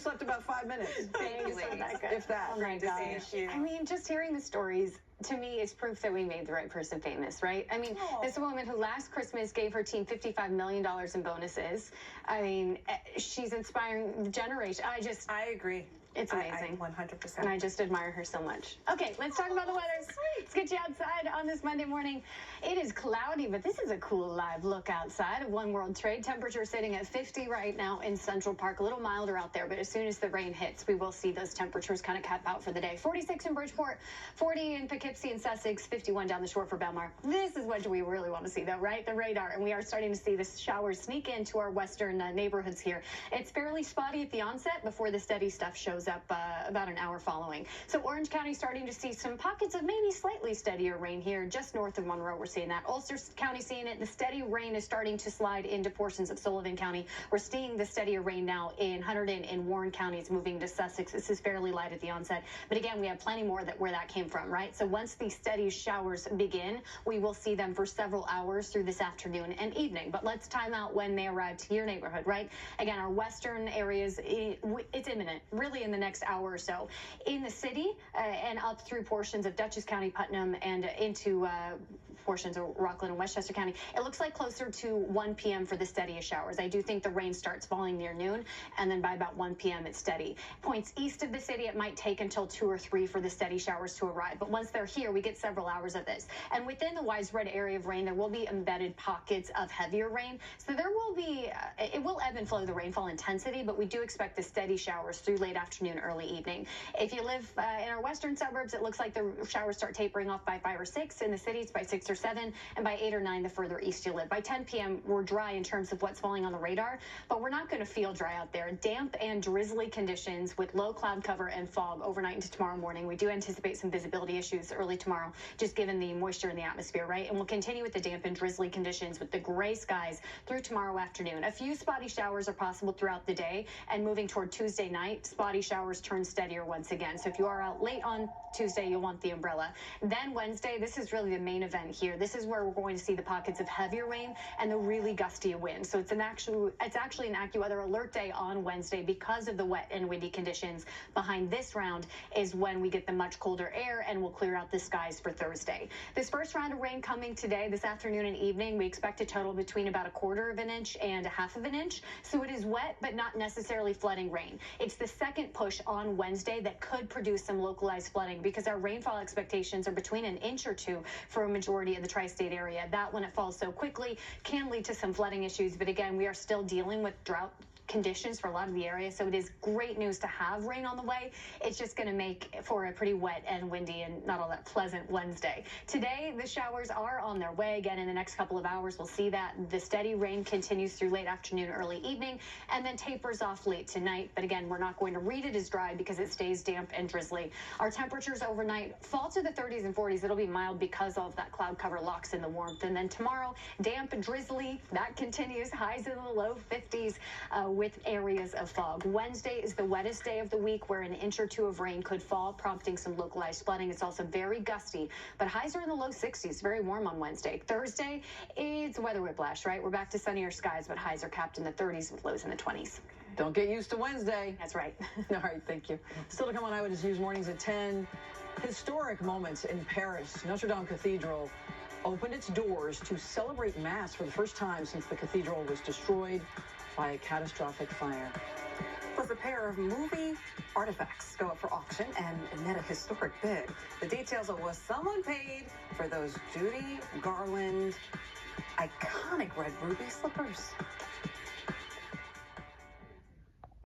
slept about 5 minutes. Thank you, if that. Oh my gosh. I mean, just hearing the stories, to me, is proof that we made the right person famous, right? I mean, this woman who last Christmas gave her team $55 million in bonuses. I mean, she's inspiring the generation. I agree. It's amazing. 100%. And I just admire her so much. Okay, let's talk about the weather. Let's get you outside on this Monday morning. It is cloudy, but this is a cool live look outside of One World Trade. Temperature sitting at 50 right now in Central Park. A little milder out there, but as soon as the rain hits, we will see those temperatures kind of cap out for the day. 46 in Bridgeport, 40 in Poughkeepsie and Sussex, 51 down the shore for Belmar. This is what we really want to see, though, right? The radar. And we are starting to see the showers sneak into our western neighborhoods here. It's fairly spotty at the onset before the steady stuff shows up about an hour following. So Orange County starting to see some pockets of maybe slightly steadier rain here just north of Monroe. We're seeing that. Ulster County seeing it. The steady rain is starting to slide into portions of Sullivan County. We're seeing the steadier rain now in Hunterdon and Warren counties moving to Sussex. This is fairly light at the onset. But again, we have plenty more where that came from, right? So once these steady showers begin, we will see them for several hours through this afternoon and evening. But let's time out when they arrive to your neighborhood, right? Again, our western areas, it's imminent, really in the next hour or so. In the city and up through portions of Dutchess County, Putnam, and into portions of Rockland and Westchester County, it looks like closer to 1 p.m. for the steadiest showers. I do think the rain starts falling near noon, and then by about 1 p.m. it's steady. Points east of the city, it might take until 2 or 3 for the steady showers to arrive. But once they're here, we get several hours of this. And within the widespread area of rain, there will be embedded pockets of heavier rain. So there will be, it will ebb and flow the rainfall intensity, but we do expect the steady showers through late afternoon, early evening. If you live in our western suburbs, it looks like the showers start tapering off by 5 or 6. In the cities, by 6 or 7. And by 8 or 9, the further east you live. By 10 p.m., we're dry in terms of what's falling on the radar, but we're not going to feel dry out there. Damp and drizzly conditions with low cloud cover and fog overnight into tomorrow morning. We do anticipate some visibility issues early tomorrow, just given the moisture in the atmosphere, right? And we'll continue with the damp and drizzly conditions with the gray skies through tomorrow afternoon. A few spotty showers are possible throughout the day, and moving toward Tuesday night, spotty showers turn steadier once again. So if you are out late on Tuesday, you'll want the umbrella. Then Wednesday, this is really the main event here. This is where we're going to see the pockets of heavier rain and the really gusty wind. So it's actually an AccuWeather alert day on Wednesday because of the wet and windy conditions. Behind this round is when we get the much colder air, and we'll clear out the skies for Thursday. This first round of rain coming today, this afternoon and evening, we expect a total between about 1/4 of an inch and 1/2 of an inch. So it is wet, but not necessarily flooding rain. It's the second push on Wednesday that could produce some localized flooding because our rainfall expectations are between an inch or 2 for a majority of the tri-state area. That, when it falls so quickly, can lead to some flooding issues. But again, we are still dealing with drought conditions for a lot of the area, so it is great news to have rain on the way. It's just going to make for a pretty wet and windy and not all that pleasant Wednesday. Today, the showers are on their way. Again, in the next couple of hours, we'll see that the steady rain continues through late afternoon, early evening, and then tapers off late tonight. But again, we're not going to read it as dry because it stays damp and drizzly. Our temperatures overnight fall to the 30s and 40s. It'll be mild because of that cloud cover locks in the warmth. And then tomorrow, damp and drizzly, that continues. Highs in the low 50s. With areas of fog. Wednesday is the wettest day of the week where an inch or 2 of rain could fall, prompting some localized flooding. It's also very gusty, but highs are in the low 60s. Very warm on Wednesday. Thursday, it's weather whiplash, right? We're back to sunnier skies, but highs are capped in the 30s with lows in the 20s. Don't get used to Wednesday. That's right. All right, thank you. Still to come on Eyewitness News Mornings at 10. Historic moments in Paris. Notre Dame Cathedral opened its doors to celebrate Mass for the first time since the cathedral was destroyed by a catastrophic fire. Plus, a pair of movie artifacts go up for auction and net a historic bid. The details of what someone paid for those Judy Garland iconic red ruby slippers.